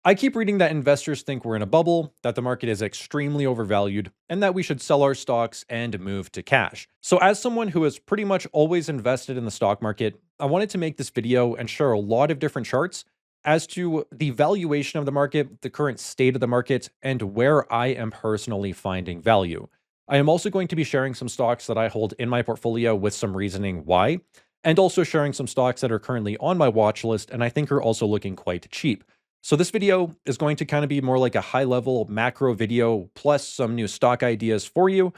I keep reading that investors think we're in a bubble, that the market is extremely overvalued, and that we should sell our stocks and move to cash. So, as someone who has pretty much always invested in the stock market, I wanted to make this video and share a lot of different charts as to the valuation of the market, the current state of the market, and where I am personally finding value. I am also going to be sharing some stocks that I hold in my portfolio with some reasoning why, and also sharing some stocks that are currently on my watch list and I think are also looking quite cheap. So this video is going to kind of be more like a high level macro video plus some new stock ideas for you.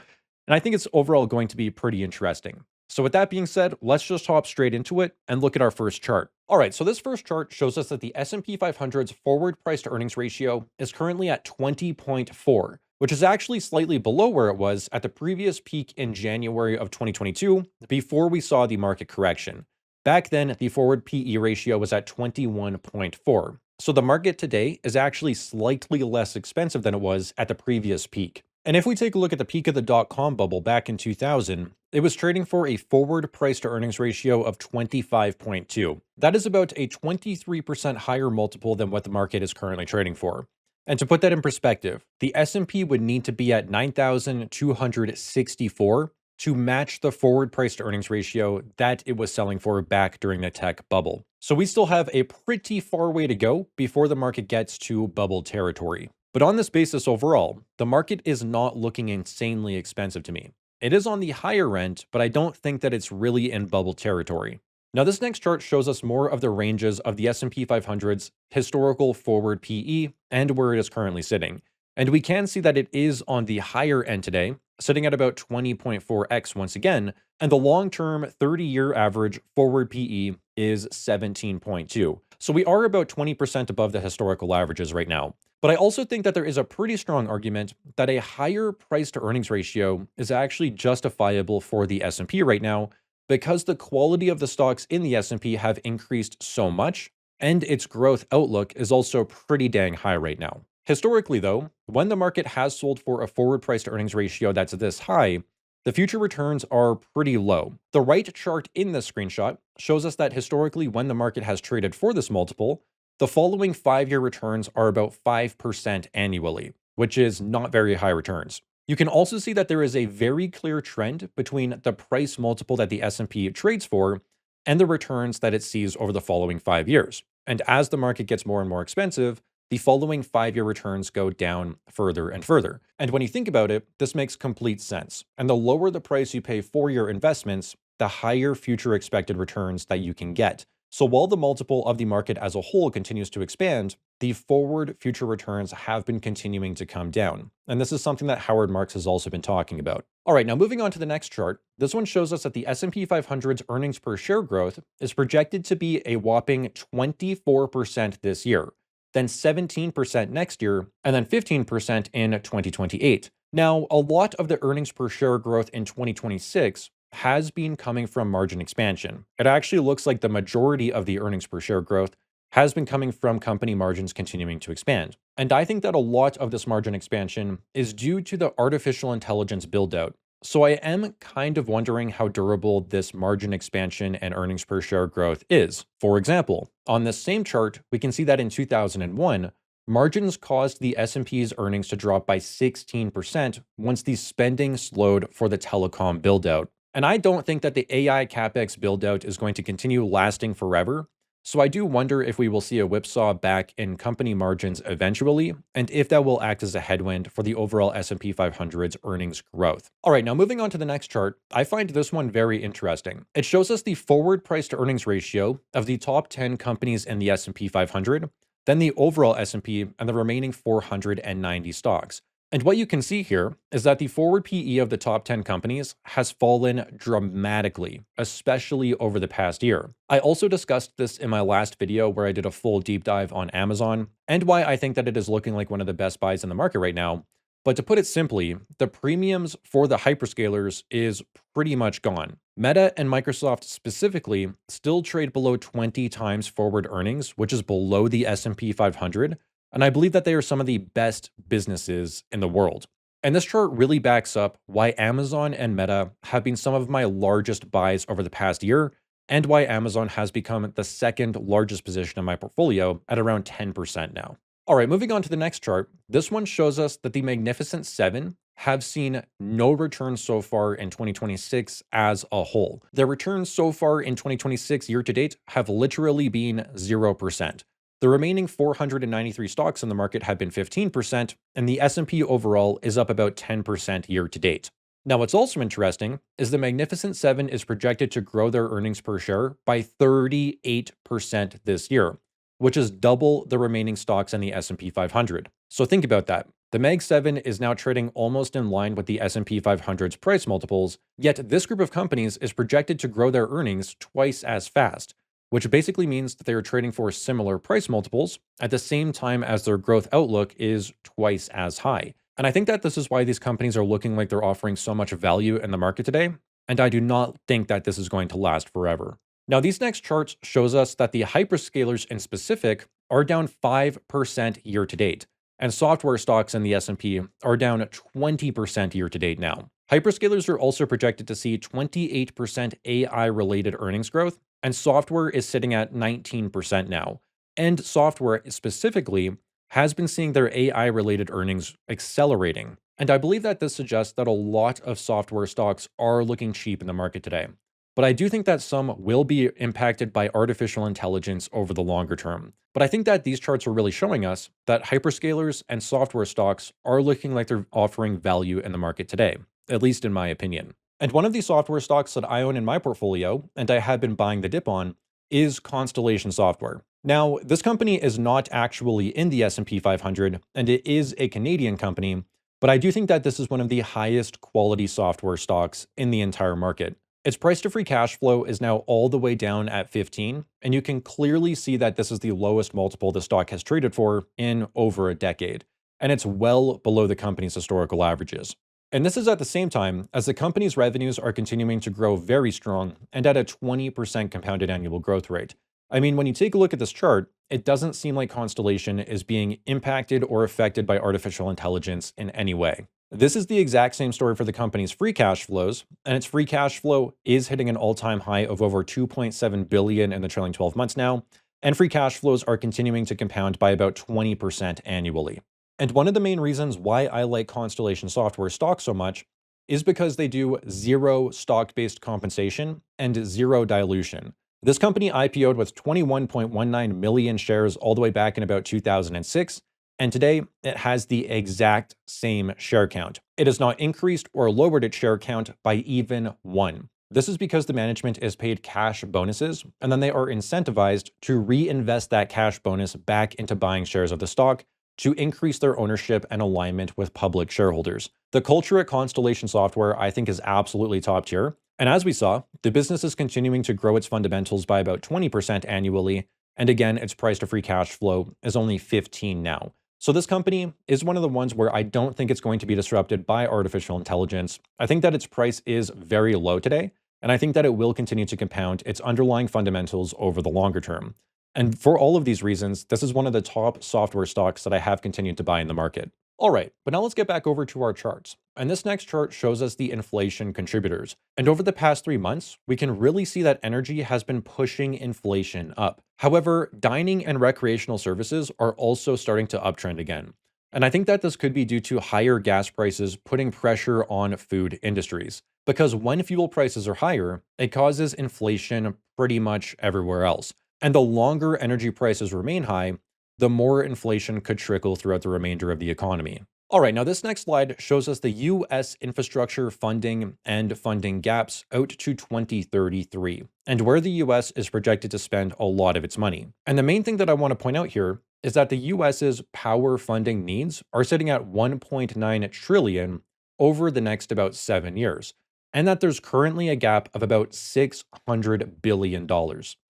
And I think it's overall going to be pretty interesting. So with that being said, let's just hop straight into it and look at our first chart. All right, so this first chart shows us that the S&P 500's forward price to earnings ratio is currently at 20.4, which is actually slightly below where it was at the previous peak in January of 2022 before we saw the market correction. Back then, the forward PE ratio was at 21.4. So the market today is actually slightly less expensive than it was at the previous peak. And if we take a look at the peak of the dot-com bubble back in 2000, it was trading for a forward price to earnings ratio of 25.2. That is about a 23% higher multiple than what the market is currently trading for. And to put that in perspective, the S&P would need to be at 9,264 to match the forward price to earnings ratio that it was selling for back during the tech bubble. So we still have a pretty far way to go before the market gets to bubble territory. But on this basis overall, the market is not looking insanely expensive to me. It is on the higher end, but I don't think that it's really in bubble territory. Now this next chart shows us more of the ranges of the S&P 500's historical forward PE and where it is currently sitting. And we can see that it is on the higher end today, sitting at about 20.4x once again, and the long-term 30-year average forward PE is 17.2. So we are about 20% above the historical averages right now. But I also think that there is a pretty strong argument that a higher price to earnings ratio is actually justifiable for the S&P right now because the quality of the stocks in the S&P have increased so much, and its growth outlook is also pretty dang high right now. Historically, though, when the market has sold for a forward price to earnings ratio that's this high, the future returns are pretty low. The right chart in this screenshot shows us that historically, when the market has traded for this multiple, the following 5-year returns are about 5% annually, which is not very high returns. You can also see that there is a very clear trend between the price multiple that the S&P trades for and the returns that it sees over the following 5 years. And as the market gets more and more expensive, the following 5-year returns go down further and further. And when you think about it, this makes complete sense. And the lower the price you pay for your investments, the higher future expected returns that you can get. So while the multiple of the market as a whole continues to expand, the forward future returns have been continuing to come down. And this is something that Howard Marks has also been talking about. All right, now moving on to the next chart, this one shows us that the S&P 500's earnings per share growth is projected to be a whopping 24% this year, then 17% next year, and then 15% in 2028. Now, a lot of the earnings per share growth in 2026 has been coming from margin expansion. It actually looks like the majority of the earnings per share growth has been coming from company margins continuing to expand. And I think that a lot of this margin expansion is due to the artificial intelligence build-out. So I am kind of wondering how durable this margin expansion and earnings per share growth is. For example, on this same chart, we can see that in 2001, margins caused the S&P's earnings to drop by 16% once the spending slowed for the telecom build-out. And I don't think that the AI CapEx build-out is going to continue lasting forever. So I do wonder if we will see a whipsaw back in company margins eventually, and if that will act as a headwind for the overall S&P 500's earnings growth. All right, now moving on to the next chart, I find this one very interesting. It shows us the forward price to earnings ratio of the top 10 companies in the S&P 500, then the overall S&P and the remaining 490 stocks. And what you can see here is that the forward PE of the top 10 companies has fallen dramatically, especially over the past year. I also discussed this in my last video where I did a full deep dive on Amazon and why I think that it is looking like one of the best buys in the market right now. But to put it simply, the premiums for the hyperscalers is pretty much gone. Meta and Microsoft specifically still trade below 20 times forward earnings, which is below the S&P 500. And I believe that they are some of the best businesses in the world. And this chart really backs up why Amazon and Meta have been some of my largest buys over the past year, and why Amazon has become the second largest position in my portfolio at around 10% now. All right, moving on to the next chart. This one shows us that the Magnificent Seven have seen no returns so far in 2026 as a whole. Their returns so far in 2026 year to date have literally been 0%. The remaining 493 stocks in the market have been 15%, and the S&P overall is up about 10% year to date. Now, what's also interesting is the Magnificent Seven is projected to grow their earnings per share by 38% this year, which is double the remaining stocks in the S&P 500. So think about that. The Mag 7 is now trading almost in line with the S&P 500's price multiples, yet this group of companies is projected to grow their earnings twice as fast, which basically means that they are trading for similar price multiples at the same time as their growth outlook is twice as high. And I think that this is why these companies are looking like they're offering so much value in the market today, and I do not think that this is going to last forever. Now, these next charts shows us that the hyperscalers in specific are down 5% year to date, and software stocks in the S&P are down 20% year to date now. Hyperscalers are also projected to see 28% AI-related earnings growth, and software is sitting at 19% now. And software specifically has been seeing their AI-related earnings accelerating. And I believe that this suggests that a lot of software stocks are looking cheap in the market today. But I do think that some will be impacted by artificial intelligence over the longer term. But I think that these charts are really showing us that hyperscalers and software stocks are looking like they're offering value in the market today, at least in my opinion. And one of the software stocks that I own in my portfolio, and I have been buying the dip on, is Constellation Software. Now, this company is not actually in the S&P 500, and it is a Canadian company, but I do think that this is one of the highest quality software stocks in the entire market. Its price to free cash flow is now all the way down at 15, and you can clearly see that this is the lowest multiple the stock has traded for in over a decade, and it's well below the company's historical averages. And this is at the same time as the company's revenues are continuing to grow very strong and at a 20% compounded annual growth rate. I mean, when you take a look at this chart, it doesn't seem like Constellation is being impacted or affected by artificial intelligence in any way. This is the exact same story for the company's free cash flows, and its free cash flow is hitting an all-time high of over 2.7 billion in the trailing 12 months now, and free cash flows are continuing to compound by about 20% annually. And one of the main reasons why I like Constellation Software stock so much is because they do zero stock-based compensation and zero dilution. This company IPO'd with 21.19 million shares all the way back in about 2006, and today it has the exact same share count. It has not increased or lowered its share count by even one. This is because the management is paid cash bonuses, and then they are incentivized to reinvest that cash bonus back into buying shares of the stock to increase their ownership and alignment with public shareholders. The culture at Constellation Software, I think, is absolutely top tier. And as we saw, the business is continuing to grow its fundamentals by about 20% annually. And again, its price to free cash flow is only 15 now. So this company is one of the ones where I don't think it's going to be disrupted by artificial intelligence. I think that its price is very low today, and I think that it will continue to compound its underlying fundamentals over the longer term. And for all of these reasons, this is one of the top software stocks that I have continued to buy in the market. All right, but now let's get back over to our charts. And this next chart shows us the inflation contributors. And over the past 3 months, we can really see that energy has been pushing inflation up. However, dining and recreational services are also starting to uptrend again. And I think that this could be due to higher gas prices putting pressure on food industries. Because when fuel prices are higher, it causes inflation pretty much everywhere else. And the longer energy prices remain high, the more inflation could trickle throughout the remainder of the economy. All right, now this next slide shows us the US infrastructure funding and funding gaps out to 2033, and where the US is projected to spend a lot of its money. And the main thing that I want to point out here is that the US's power funding needs are sitting at 1.9 trillion over the next about 7 years, and that there's currently a gap of about $600 billion.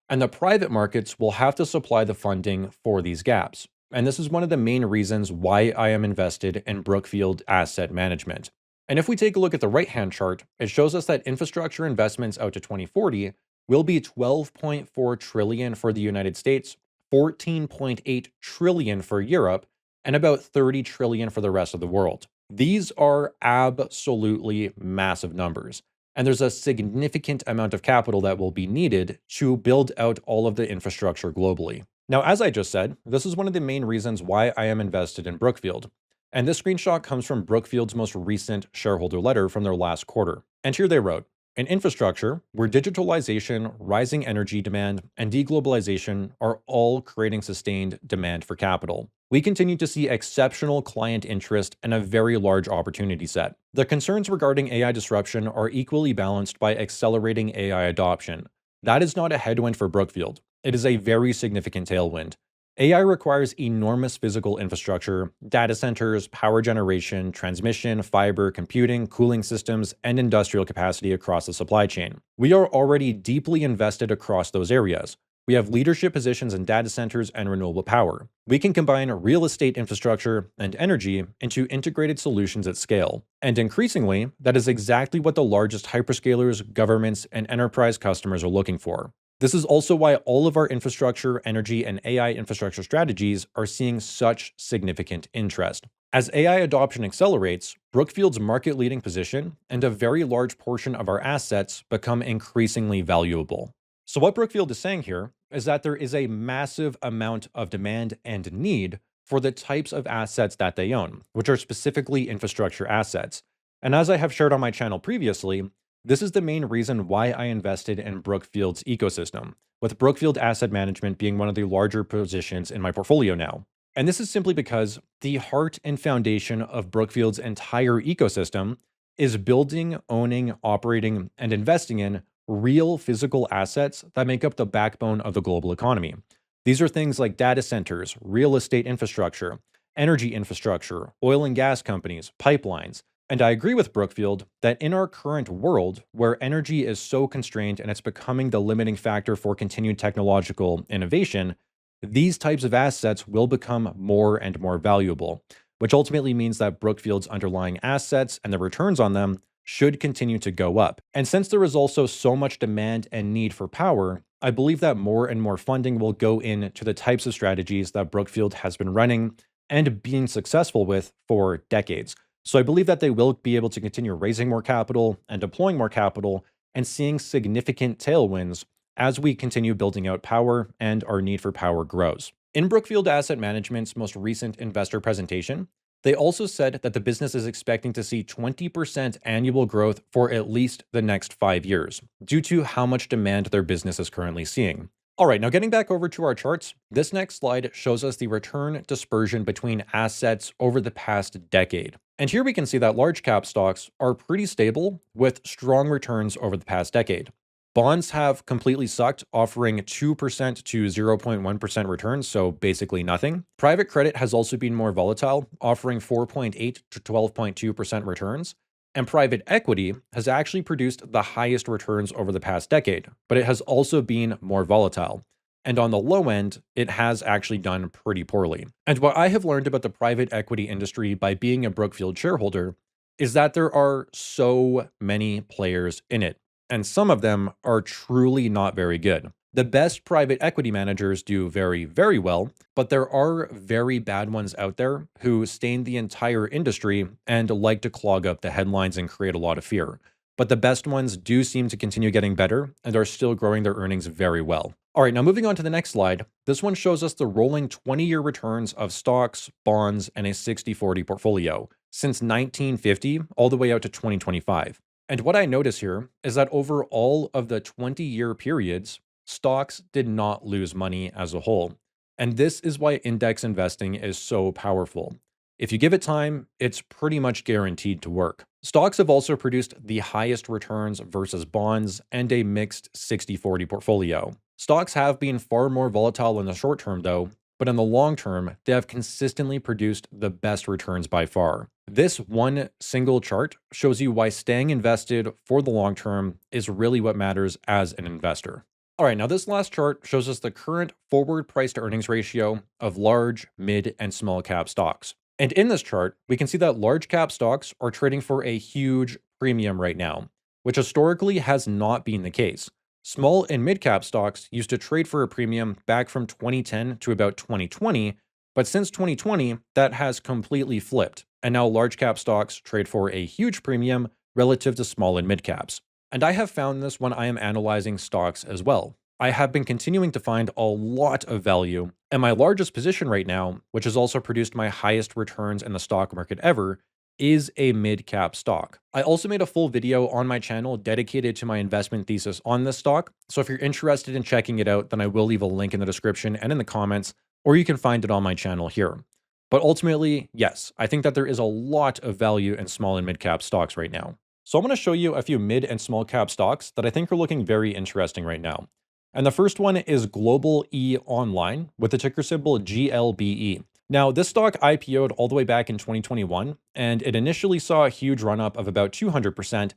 And the private markets will have to supply the funding for these gaps. And this is one of the main reasons why I am invested in Brookfield Asset Management. And if we take a look at the right-hand chart, it shows us that infrastructure investments out to 2040 will be 12.4 trillion for the United States, 14.8 trillion for Europe, and about 30 trillion for the rest of the world. These are absolutely massive numbers. And there's a significant amount of capital that will be needed to build out all of the infrastructure globally. Now, as I just said, this is one of the main reasons why I am invested in Brookfield. And this screenshot comes from Brookfield's most recent shareholder letter from their last quarter. And here they wrote, in infrastructure, where digitalization, rising energy demand, and deglobalization are all creating sustained demand for capital, we continue to see exceptional client interest and a very large opportunity set. The concerns regarding AI disruption are equally balanced by accelerating AI adoption. That is not a headwind for Brookfield. It is a very significant tailwind. AI requires enormous physical infrastructure, data centers, power generation, transmission, fiber, computing, cooling systems, and industrial capacity across the supply chain. We are already deeply invested across those areas. We have leadership positions in data centers and renewable power. We can combine real estate infrastructure and energy into integrated solutions at scale. And increasingly, that is exactly what the largest hyperscalers, governments, and enterprise customers are looking for. This is also why all of our infrastructure, energy, and AI infrastructure strategies are seeing such significant interest. As AI adoption accelerates, Brookfield's market-leading position and a very large portion of our assets become increasingly valuable. So what Brookfield is saying here is that there is a massive amount of demand and need for the types of assets that they own, which are specifically infrastructure assets. And as I have shared on my channel previously, this is the main reason why I invested in Brookfield's ecosystem, with Brookfield Asset Management being one of the larger positions in my portfolio now. And this is simply because the heart and foundation of Brookfield's entire ecosystem is building, owning, operating, and investing in real physical assets that make up the backbone of the global economy. These are things like data centers, real estate infrastructure, energy infrastructure, oil and gas companies, pipelines. And I agree with Brookfield that in our current world, where energy is so constrained and it's becoming the limiting factor for continued technological innovation, these types of assets will become more and more valuable, which ultimately means that Brookfield's underlying assets and the returns on them should continue to go up. And since there is also so much demand and need for power, I believe that more and more funding will go into the types of strategies that Brookfield has been running and being successful with for decades. So I believe that they will be able to continue raising more capital and deploying more capital and seeing significant tailwinds as we continue building out power and our need for power grows. In Brookfield Asset Management's most recent investor presentation, they also said that the business is expecting to see 20% annual growth for at least the next 5 years, due to how much demand their business is currently seeing. All right, now getting back over to our charts, this next slide shows us the return dispersion between assets over the past decade. And here we can see that large cap stocks are pretty stable with strong returns over the past decade. Bonds have completely sucked, offering 2% to 0.1% returns, so basically nothing. Private credit has also been more volatile, offering 4.8 to 12.2% returns. And private equity has actually produced the highest returns over the past decade, but it has also been more volatile. And on the low end, it has actually done pretty poorly. And what I have learned about the private equity industry by being a Brookfield shareholder is that there are so many players in it, and some of them are truly not very good. The best private equity managers do very, very well, but there are very bad ones out there who stain the entire industry and like to clog up the headlines and create a lot of fear. But the best ones do seem to continue getting better and are still growing their earnings very well. All right, now moving on to the next slide. This one shows us the rolling 20-year returns of stocks, bonds, and a 60/40 portfolio since 1950 all the way out to 2025. And what I notice here is that over all of the 20-year periods, stocks did not lose money as a whole. And this is why index investing is so powerful. If you give it time, it's pretty much guaranteed to work. Stocks have also produced the highest returns versus bonds and a mixed 60/40 portfolio. Stocks have been far more volatile in the short term though, but in the long term, they have consistently produced the best returns by far. This one single chart shows you why staying invested for the long term is really what matters as an investor. All right, now this last chart shows us the current forward price to earnings ratio of large, mid, and small cap stocks. And in this chart, we can see that large cap stocks are trading for a huge premium right now, which historically has not been the case. Small and mid cap stocks used to trade for a premium back from 2010 to about 2020, but since 2020, that has completely flipped. And now large cap stocks trade for a huge premium relative to small and mid caps. And I have found this when I am analyzing stocks as well. I have been continuing to find a lot of value, and my largest position right now, which has also produced my highest returns in the stock market ever, is a mid-cap stock. I also made a full video on my channel dedicated to my investment thesis on this stock, so if you're interested in checking it out, then I will leave a link in the description and in the comments, or you can find it on my channel here. But ultimately, yes, I think that there is a lot of value in small and mid-cap stocks right now. So I'm going to show you a few mid and small cap stocks that I think are looking very interesting right now. And the first one is Global E Online with the ticker symbol GLBE. Now, this stock IPO'd all the way back in 2021, and it initially saw a huge run up of about 200%.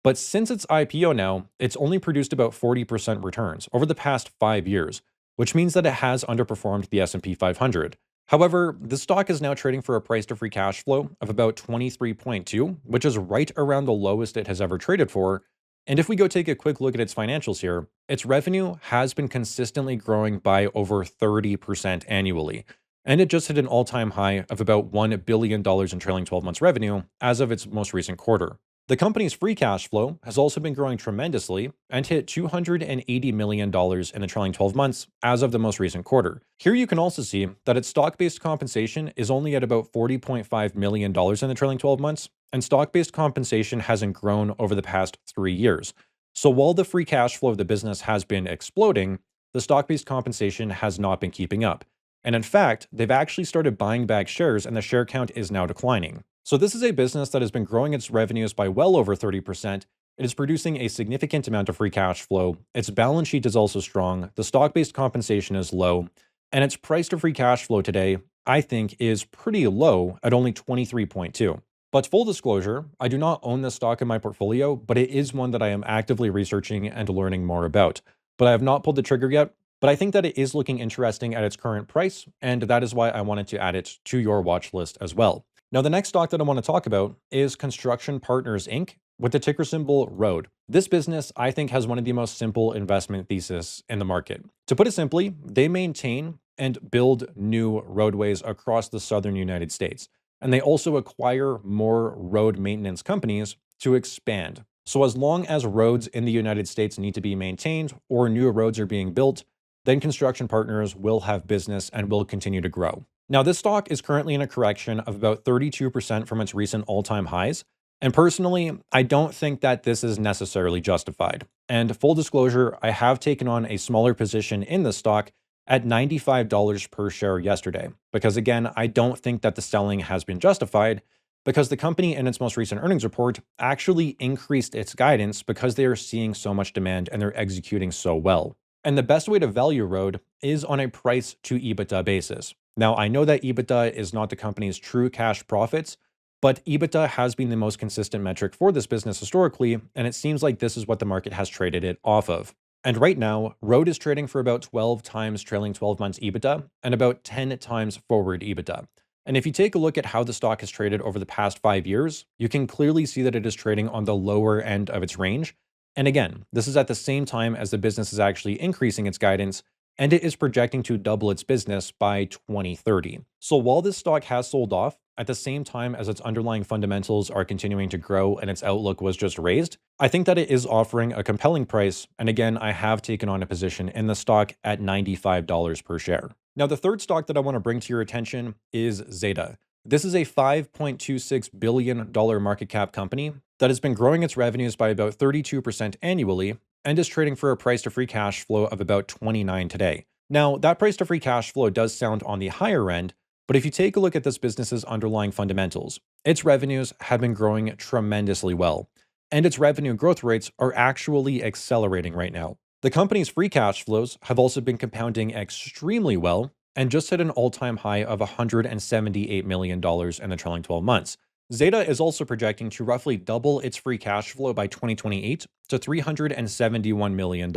But since its IPO now, it's only produced about 40% returns over the past 5 years, which means that it has underperformed the S&P 500. However, the stock is now trading for a price to free cash flow of about 23.2, which is right around the lowest it has ever traded for. And if we go take a quick look at its financials here, its revenue has been consistently growing by over 30% annually. And it just hit an all-time high of about $1 billion in trailing 12 months revenue as of its most recent quarter. The company's free cash flow has also been growing tremendously and hit $280 million in the trailing 12 months as of the most recent quarter. Here you can also see that its stock-based compensation is only at about $40.5 million in the trailing 12 months, and stock-based compensation hasn't grown over the past 3 years. So while the free cash flow of the business has been exploding, the stock-based compensation has not been keeping up. And in fact, they've actually started buying back shares and the share count is now declining. So this is a business that has been growing its revenues by well over 30%. It is producing a significant amount of free cash flow. Its balance sheet is also strong. The stock-based compensation is low. And its price to free cash flow today, I think, is pretty low at only 23.2. But full disclosure, I do not own this stock in my portfolio, but it is one that I am actively researching and learning more about. But I have not pulled the trigger yet, but I think that it is looking interesting at its current price, and that is why I wanted to add it to your watch list as well. Now, the next stock that I want to talk about is Construction Partners Inc. with the ticker symbol ROAD. This business, I think, has one of the most simple investment theses in the market. To put it simply, they maintain and build new roadways across the southern United States. And they also acquire more road maintenance companies to expand. So as long as roads in the United States need to be maintained or new roads are being built, then Construction Partners will have business and will continue to grow. Now, this stock is currently in a correction of about 32% from its recent all-time highs. And personally, I don't think that this is necessarily justified. And full disclosure, I have taken on a smaller position in the stock at $95 per share yesterday. Because again, I don't think that the selling has been justified because the company in its most recent earnings report actually increased its guidance because they are seeing so much demand and they're executing so well. And the best way to value Road is on a price to EBITDA basis. Now, I know that EBITDA is not the company's true cash profits, but EBITDA has been the most consistent metric for this business historically, and it seems like this is what the market has traded it off of. And right now, Road is trading for about 12 times trailing 12 months EBITDA and about 10 times forward EBITDA. And if you take a look at how the stock has traded over the past 5 years, you can clearly see that it is trading on the lower end of its range. And again, this is at the same time as the business is actually increasing its guidance, and it is projecting to double its business by 2030. So while this stock has sold off, at the same time as its underlying fundamentals are continuing to grow and its outlook was just raised, I think that it is offering a compelling price. And again, I have taken on a position in the stock at $95 per share. Now, the third stock that I want to bring to your attention is ZETA. This is a $5.26 billion market cap company that has been growing its revenues by about 32% annually and is trading for a price to free cash flow of about 29 today. Now, that price to free cash flow does sound on the higher end, but if you take a look at this business's underlying fundamentals, its revenues have been growing tremendously well, and its revenue growth rates are actually accelerating right now. The company's free cash flows have also been compounding extremely well and just hit an all-time high of $178 million in the trailing 12 months. ZETA is also projecting to roughly double its free cash flow by 2028 to $371 million.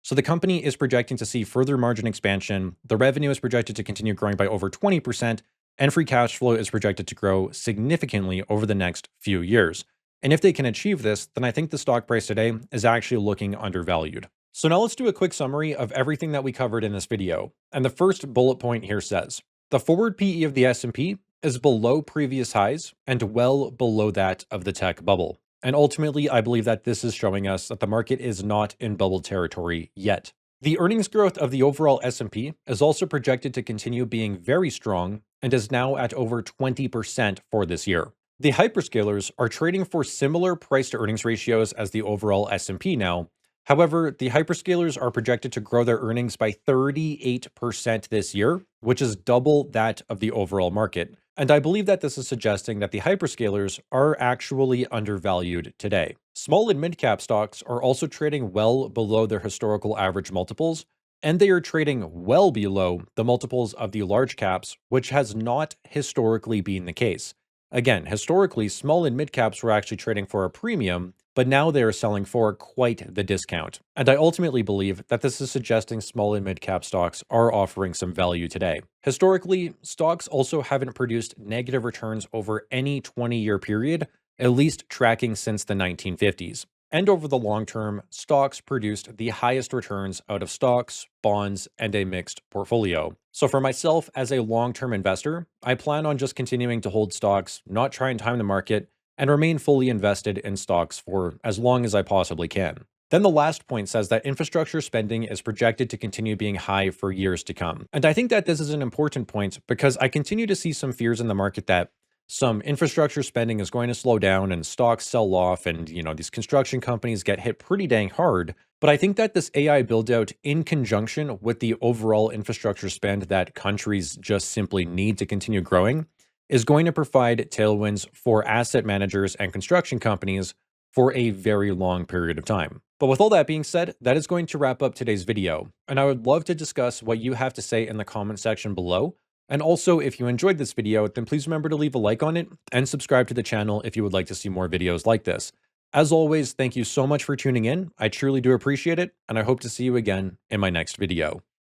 So the company is projecting to see further margin expansion. The revenue is projected to continue growing by over 20%, and free cash flow is projected to grow significantly over the next few years. And if they can achieve this, then I think the stock price today is actually looking undervalued. So now let's do a quick summary of everything that we covered in this video. And the first bullet point here says, the forward PE of the S&P is below previous highs and well below that of the tech bubble. And ultimately, I believe that this is showing us that the market is not in bubble territory yet. The earnings growth of the overall S&P is also projected to continue being very strong and is now at over 20% for this year. The hyperscalers are trading for similar price to earnings ratios as the overall S&P now. However, the hyperscalers are projected to grow their earnings by 38% this year, which is double that of the overall market. And I believe that this is suggesting that the hyperscalers are actually undervalued today. Small and mid cap stocks are also trading well below their historical average multiples, and they are trading well below the multiples of the large caps, which has not historically been the case. Again, historically, small and mid caps were actually trading for a premium, but now they are selling for quite the discount. And I ultimately believe that this is suggesting small and mid cap stocks are offering some value today. Historically, stocks also haven't produced negative returns over any 20-year period, at least tracking since the 1950s. And over the long term, stocks produced the highest returns out of stocks, bonds, and a mixed portfolio. So for myself as a long-term investor, I plan on just continuing to hold stocks, not try and time the market, and remain fully invested in stocks for as long as I possibly can. Then the last point says that infrastructure spending is projected to continue being high for years to come. And I think that this is an important point because I continue to see some fears in the market that some infrastructure spending is going to slow down and stocks sell off and, these construction companies get hit pretty dang hard. But I think that this AI build out in conjunction with the overall infrastructure spend that countries just simply need to continue growing is going to provide tailwinds for asset managers and construction companies for a very long period of time. But with all that being said, that is going to wrap up today's video. And I would love to discuss what you have to say in the comment section below. And also, if you enjoyed this video, then please remember to leave a like on it and subscribe to the channel if you would like to see more videos like this. As always, thank you so much for tuning in. I truly do appreciate it, and I hope to see you again in my next video.